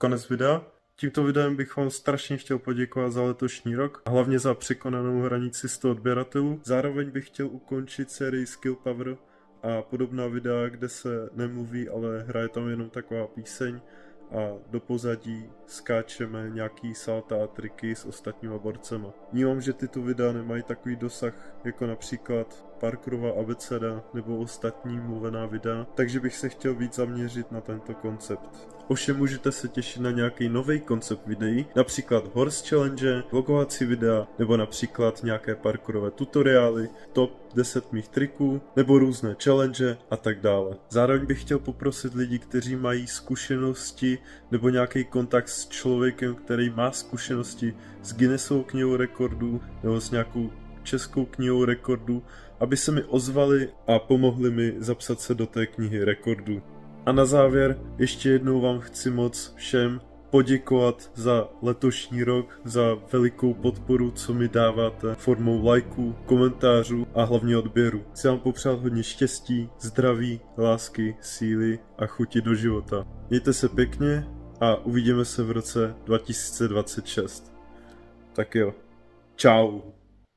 konec videa. Tímto videem bych vám strašně chtěl poděkovat za letošní rok a hlavně za překonanou hranici 100 odběratelů. Zároveň bych chtěl ukončit sérii Skill Power a podobná videa, kde se nemluví, ale hraje tam jenom taková píseň a do pozadí skáčeme nějaký salta a triky s ostatníma borcema. Vnímám, že tyto videa nemají takový dosah jako například parkourová abeceda nebo ostatní mluvená videa, takže bych se chtěl víc zaměřit na tento koncept. Ovšem můžete se těšit na nějaký nový koncept videí, například Horse Challenge, vlogovací videa, nebo například nějaké parkourové tutoriály, top 10 mých triků, nebo různé challenge a tak dále. Zároveň bych chtěl poprosit lidi, kteří mají zkušenosti nebo nějaký kontakt s člověkem, který má zkušenosti s Guinnessovou knihou rekordů nebo s nějakou českou knihou rekordů, aby se mi ozvali a pomohli mi zapsat se do té knihy rekordů. A na závěr ještě jednou vám chci moc všem poděkovat za letošní rok, za velikou podporu, co mi dáváte formou lajků, komentářů a hlavně odběru. Chci vám popřát hodně štěstí, zdraví, lásky, síly a chuti do života. Mějte se pěkně a uvidíme se v roce 2026. Tak jo, čau.